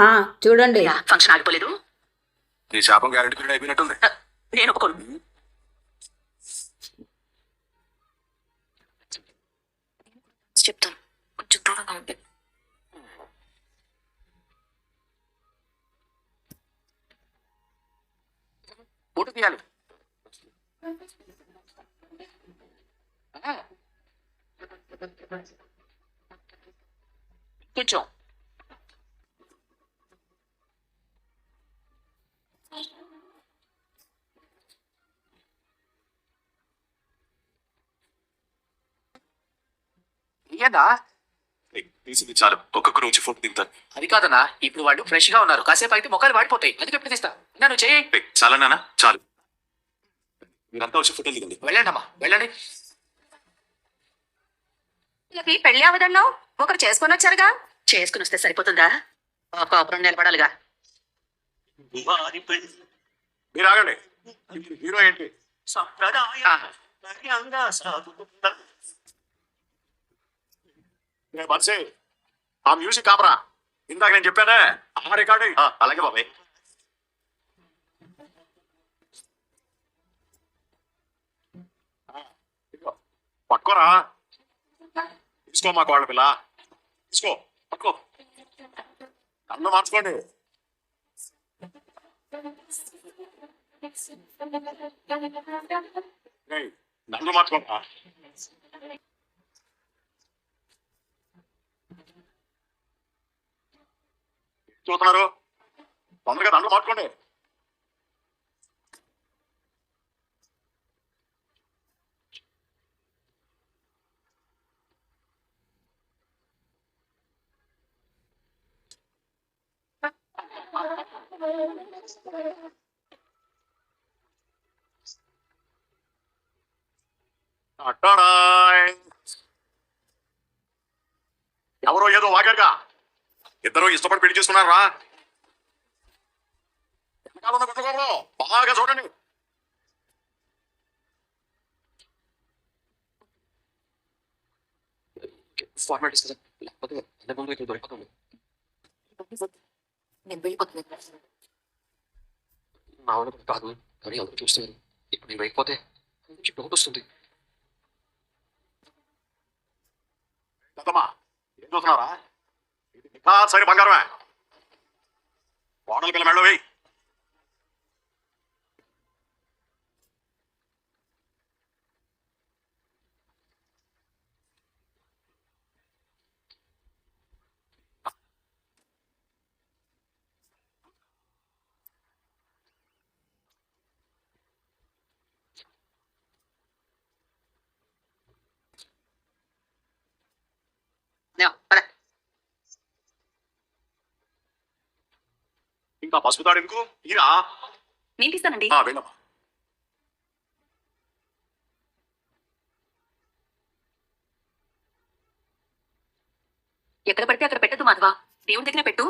ఆ, చూడండి. ఫంక్షన్ ఆగిపోలేదు. నీ శాపం గ్యారెంటీ పీరియడ్ అయిపోయినట్టుంది. నేను ఒప్పుకోను. చెప్తాను, కొంచెం దూరంగా ఉంటే. ఫోటో తీయాలి. కొంచెం తీయదా? తీసింది చాలు, ఒక్కొక్కరు వచ్చి ఫోటో దిగుతాను. అది కాదన్నా, ఇప్పుడు వాళ్ళు ఫ్రెష్ గా ఉన్నారు. కాసేపు అయితే మొక్కలు వాడిపోతాయి. అది ఎప్పుడు తీస్తా. నన్ను చేయి. చాలా నాన్న, చాలు. మీరంతా వచ్చి ఫోటోలు దిగండి. వెళ్ళండి అమ్మా, వెళ్ళండి. వీళ్ళకి పెళ్లి అవదన్నావు, ఒకరు చేసుకొని వచ్చారుగా. చేసుకుని వస్తే సరిపోతుందా? కాపురం నిలబడాలిగా. మీరు ఆగండి. హీరో ఏంటి? బన్సీ, ఆ మ్యూజిక్ ఆపరా. ఇందాక నేను చెప్పానే ఆ రికార్డు. అలాగే బాబాయ్. పట్టుకోరా. తీసుకో మా కోళ్ళ పిల్ల, తీసుకో, పట్టుకో. నన్ను మార్చుకోండి. నన్ను మార్చుకోండి. చూస్తున్నారు, తొందరగా దండలు మార్చుకోండి. ఎవరో ఏదో వాగారుగా, ఇద్దరు ఇష్టపడి పెళ్లి చేసుకున్నారా? బాగా చూడండి. ఫార్మాలిటీస్ కదా, లేకపోతే దొరికిపోతుంది. నేను వెళ్ళిపోతున్నాను. నా వల్ల కాదు, కానీ అందరూ చూస్తున్నారు. ఇప్పుడు నేను వెళ్ళిపోతే డౌట్ వస్తుంది. ఏం చూస్తున్నారా? సరే బంగారమే, కోడల పిల్ల మెళ్ళ వేయి. ఇంకా పసుపు తాడు ఎందుకు? ఈయన నేను తీస్తానండి. వెళ్ళమ్మా. ఎక్కడ పడితే అక్కడ పెట్టదు మాధవా, దేవుడి దగ్గర పెట్టు.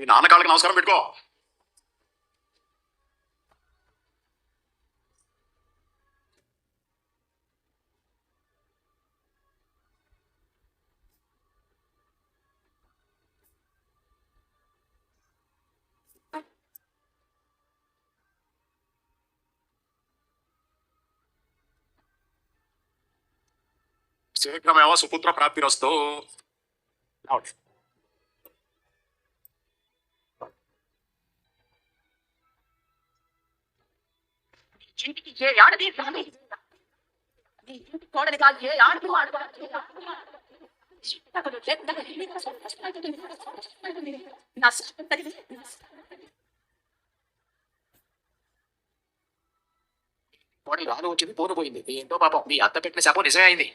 ఈ నాన్న కాళ్ళకి నమస్కారం పెట్టుకో. శీఘ్రమేవ సుపుత్ర ప్రాప్తిరస్తు. ఇంటికి ఏ ఆడది రాని, నీ ఇంటి కోడలిగా ఏ ఆడదు కోడలు రాను వచ్చింది, పోను పోయింది. ఏంటో పాపం, మీ అత్త పెట్టిన శాపం నిజమే అయింది.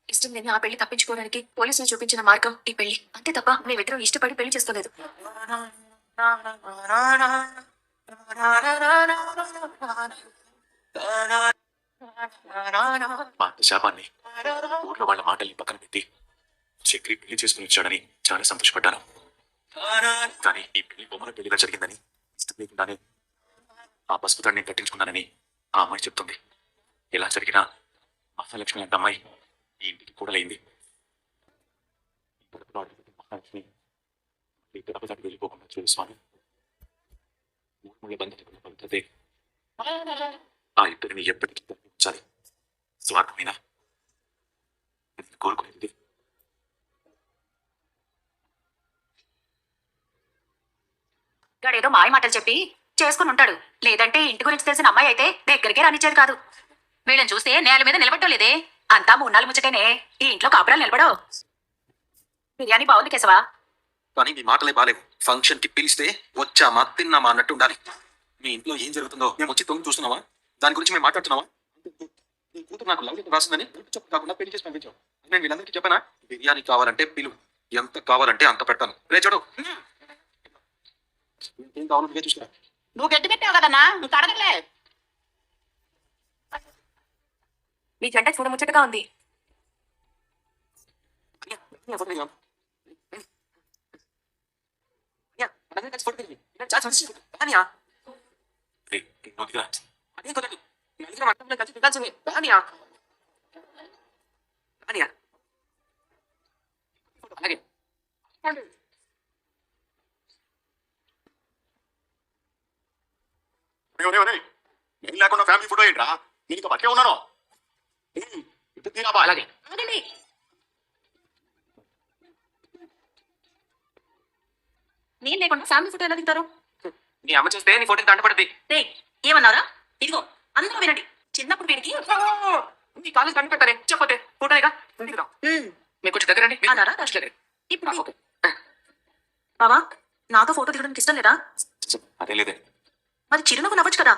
ఇష్టం లేని ఆ పెళ్లి తప్పించుకోవడానికి పోలీసులు చూపించిన మార్గం ఈ పెళ్లి, అంతే తప్ప మేమిద్దరం ఇష్టపడి పెళ్లి చేసుకోలేదు. మా అత్త శాపాన్ని, ఊర్లో వాళ్ళ మాటల్ని పక్కన పెట్టి చక్రి పెళ్లి చేసుకుని వచ్చాడని చాలా సంతోషపడ్డాను. కానీ ఈ పెళ్లి బొమ్మల పెళ్లిగా జరిగిందని ఇష్టం లేకుండానే ఆ పసుపు తాడిని కట్టించుకున్నానని ఆ అమ్మాయి చెప్తుంది. ఎలా జరిగినా మహాలక్ష్మి అంటే అమ్మాయి ఈ ఇంటికి కూడలైంది. గడప వెళ్ళిపోకుండా చూడు స్వామి. ఊర్మిళ బంధువుల పద్ధతే ఆ ఇద్దరిని ఎప్పటికీ ఉంచాలి. స్వార్థమైన కోరుకునేది గాడేదో మాయ మాటలు చెప్పి చేసుకుని ఉంటాడు. లేదంటే ఇంటి గురించి తెలిసిన అమ్మాయి అయితే దగ్గరికే రానిచ్చేది కాదు. వీళ్ళని చూస్తే నేల మీద నిలబడటం లేదే. అంతా మూన్నాళ్ళు ముచ్చటేనే. ఈ ఇంట్లో కాపురాలు నిలబడవు. బిర్యానీ బాగుంది కేశవా. కానీ మీ మాటలే బాలేవు. ఫంక్షన్ కి పిలిస్తే వచ్చామా తిన్నామా అన్నట్టు ఉండాలి. మీ ఇంట్లో ఏం జరుగుతుందో మేము వచ్చి తొంగి చూస్తున్నావా? దాని గురించి మేము మాట్లాడుతున్నావా? నీ కూతురు నాకు లవ్ లెటర్ రాసిందని చెప్పు కాకుండా పెళ్లి చేసి పంపించావు. నేను వీళ్ళందరికీ చెప్పనా? బిర్యానీ కావాలంటే పిలువు, ఎంత కావాలంటే అంత పెడతాను. రే చూడు, ఏం కావాలో నువ్వే చూసుకురా. నువ్వు గట్టి పెట్టావు కదన్నా, నువ్వు అడగలే. మీ జంట చూడ ముచ్చటగా ఉంది. నేను లేకుండా ఫ్యామిలీ ఫోటో ఏంట్రా? నేను ఇంకా బట్టే ఉన్నాను. అలాగే ఆగండి. నేను లేకుండా ఫ్యామిలీ ఫోటో ఎలా దిగుతారు? నీ అమ్మ చూస్తే నీ ఫోటోకి దండపడుద్ది. రే, ఏమన్నారా? ఇదిగో అందరూ వినండి. చిన్నప్పుడు వీడికి నీ కాలేజ్ కనిపెట్టారే చెప్పతే ఫోటోగా మీకు కొంచెం దగ్గర రండి. అన్నారా? ఇప్పుడు బావా, నాతో ఫోటో దిగడానికి ఇష్టం లేదా? అదే లేదే. మరి చిరునవ్వు నవ్వచ్చు కదా.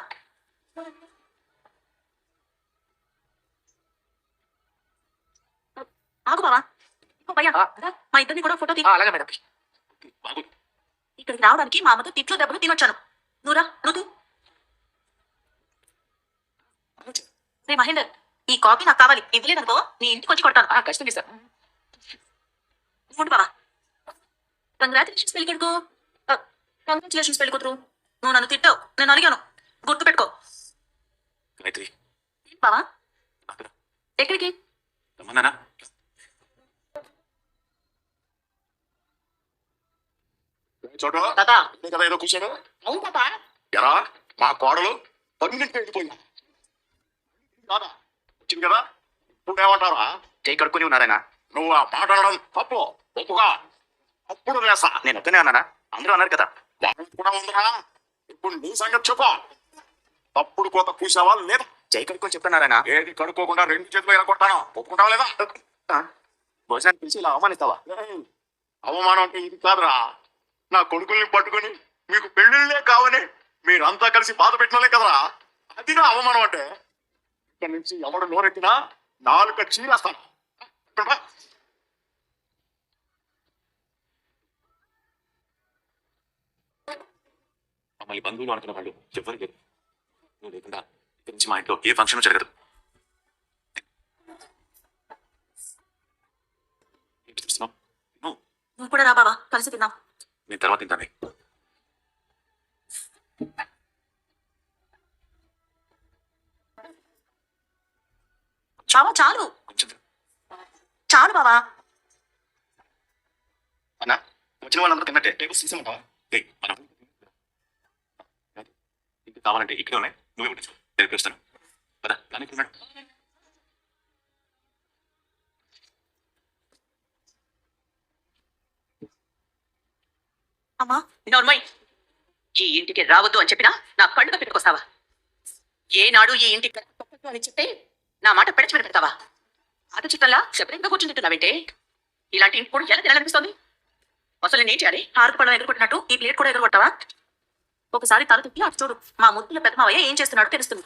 ఆగు బావా. ఇదిగో భయ్యా, మా ఇద్దరిని కూడా ఫోటో తీ. అలాగే మేడం. బాబు ఇక్కడికి రావడానికి మా అమ్మతో తిట్లు దెబ్బలు తినొచ్చాను. నువ్వురా, నువ్వు. రే మహేందర్, ఈ కాపీ నాకు కావాలి. ఇవ్వలేదనుకో నీ ఇంటికి వచ్చి కొడతాను. ఖచ్చితంగా సార్. ఉండు బావా. కంగ్రాచులేషన్స్ పెళ్లి కొడుకు. కంగ్రాచులేషన్స్ పెళ్లి కూతురు. నువ్వు నన్ను తిట్టావు, నేను అడిగాను. గుర్తు పెట్టుకో. గాయత్రి బావా, అక్కడ ఎక్కడికి? రమ్మన్నానా? చోటు తాత. కదా ఏదో కూర్చోడు. అవును తాత. ఎరా మా కోడలు పన్నెండింటికి వెళ్ళిపోయిందా? కాదా వచ్చింది కదా. నువ్వేమంటారా? చేయి కడుక్కొని ఉన్నారాయన. నువ్వు ఆ మాట్లాడడం తప్పు. ఒప్పుగా అప్పుడు వేస్తా. నేను ఒక్కనే అన్నానా? అందరూ అన్నారు కదా. బాగుంది కూడా ఉందిరా. ఇప్పుడు నీ సంగతి చెప్పు. తప్పుడు కోత కూసావా లేదా? చేయి కడుక్కొని చెప్తున్నారాయన. ఏది కడుక్కోకుండా రెండు చేతులు ఇలా కొట్టాను. ఒప్పుకుంటావా లేదా? భోజనానికి పిలిచి ఇలా అవమానిస్తావా? ఏయ్, అవమానం అంటే ఇది కాదురా. నా కొడుకుల్ని పట్టుకుని మీకు పెళ్లిళ్ళే కావని మీరంతా కలిసి బాధ పెట్టినలే కదరా. అదిగా అవమానం అంటే. ఇక్కడి నుంచి ఎవడు నోరెత్తినా నాలుక చీరేస్తాను. ఇక్కడ రా. మమ్మల్ని బంధువులు అనుకున్న వాళ్ళు ఎవరు లేరు. నువ్వు లేకుండా ఇక్కడి నుంచి మా ఇంట్లో ఏ ఫంక్షన్ జరగదు. ఏంటి చూస్తున్నావు? నువ్వు కూడా రా బావా, కలిసి తిన్నాం. నేను తర్వాత తింటానే. బావా చాలు, కొంచెం చాలు బావా. అన్నా వచ్చిన వాళ్ళందరూ తిన్నట్టే టేబుల్స్ తీసేమంటావా? మనం ఇంకా కావాలంటే ఇక్కడే ఉన్నాయి. నువ్వే ఉండొచ్చు. తెలిపిస్తాను కదా. కానీ ఇక్కడ ఉన్నాడు. అమ్మా నోర్మయ్, ఈ ఇంటికి రావద్దు అని చెప్పినా నా కళ్ళుగా పెట్టుకొస్తావా? ఏనాడు ఈ ఇంటికి తప్పదు అని చెప్తే నా మాట పెడచి పెడతావా? ఆట చుట్టంలా శబరంగా కూర్చుంటున్నావంటే ఇలాంటి ఇంటి కూడా ఎలా తినాలనిపిస్తుంది? అసలు నేను చేయాలి? హారతి పళ్ళం ఎదుర్కొట్టినట్టు ఈ ప్లేట్ కూడా ఎదుర్కొట్టావా? ఒకసారి తల తిప్పి అటు చూడు. మా ముద్దుల పెద్దమావయ్య ఏం చేస్తున్నాడో తెలుస్తుంది.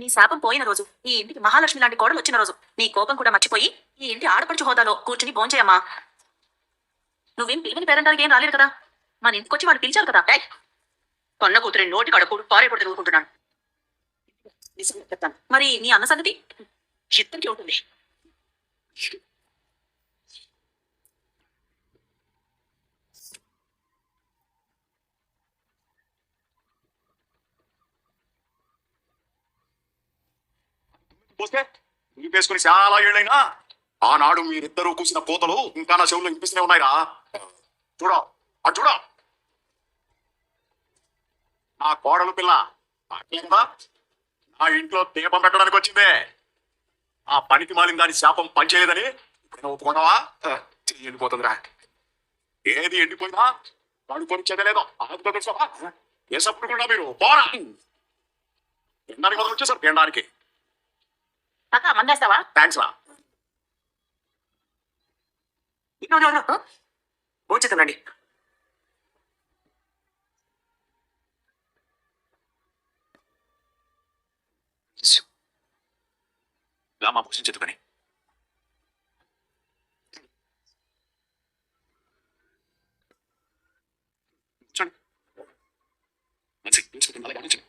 నీ శాపం పోయిన రోజు, ఈ ఇంటికి మహాలక్ష్మి లాంటి కోడలు వచ్చిన రోజు, నీ కోపం కూడా మర్చిపోయి ఈ ఇంటి ఆడపడుచు హోదాలో కూర్చుని భోంచేయమ్మా. నువ్వేం పిలివిని పేరంటానికి ఏం రాలేదు కదా. మన ఇంటికి వచ్చి వాళ్ళు పిలిచారు కదా. కొన్న కూతురి నోటి కడుపు పారేపడి తిరుగుకుంటున్నాను. చెప్తాను మరి నీ అన్న సంగతి ఇద్దరికి ఉంటుంది. పోస్తే నిలిపేసుకుని చాలా ఏళ్ళైనా ఆనాడు మీరిద్దరూ కూసిన కోతలు ఇంకా నా చెవుల్లో వినిపిస్తూనే ఉన్నాయిరా. చూడ అటు చూడ, నా కోడలు పిల్ల అట్లే కదా నా ఇంట్లో దీపం పెట్టడానికి వచ్చిందే. ఆ పనికి మాలిన దాని శాపం పనిచేయలేదని ఇప్పుడు ఒప్పుకున్నావా? ఎండిపోతుందిరా. ఏది ఎండిపోయినా కడుకొని చెదలేదో ఆదుతో తెలుసా? ఏ సప్పుడు కూడా మీరు పోరా. తినడానికి మొదలు వచ్చేసారు, తినడానికి. అక్క మందేస్తావా? థ్యాంక్స్ రా. భోంచేతండి. రామా పోషించదు కానీ చూడండి మంచి తీసుకుంటుంది అలాగే గమనించండి.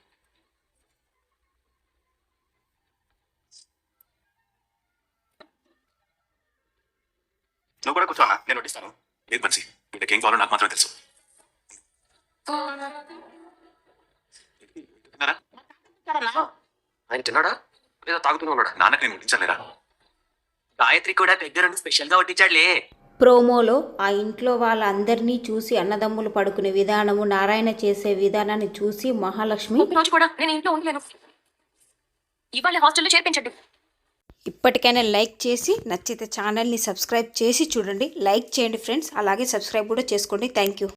నువ్వు కూడా కూర్చోనా, నేను వడ్డిస్తాను. లేదు మంచి, వీళ్ళకి ఏం కావాలో నాకు మాత్రమే తెలుసు. తిన్నారా? ఆయన తిన్నాడా లేదా తాగుతూనే ఉన్నాడా? నాన్నకి నేను వడ్డించలేరా? గాయత్రి కూడా దగ్గరుండి స్పెషల్ గా వడ్డించాడులే. ప్రోమోలో ఆ ఇంట్లో వాళ్ళందరినీ చూసి అన్నదమ్ములు పడుకునే విధానము, నారాయణ చేసే విధానాన్ని చూసి మహాలక్ష్మి రోజు కూడా నేను ఇంట్లో ఉండలేను, ఇవాళ హాస్టల్లో చేర్పించండి. ఇప్పటికైనా లైక్ చేసి నచ్చితే ఛానల్ని సబ్స్క్రైబ్ చేసి చూడండి. లైక్ చేయండి ఫ్రెండ్స్, అలాగే సబ్స్క్రైబ్ కూడా చేసుకోండి. Thank you.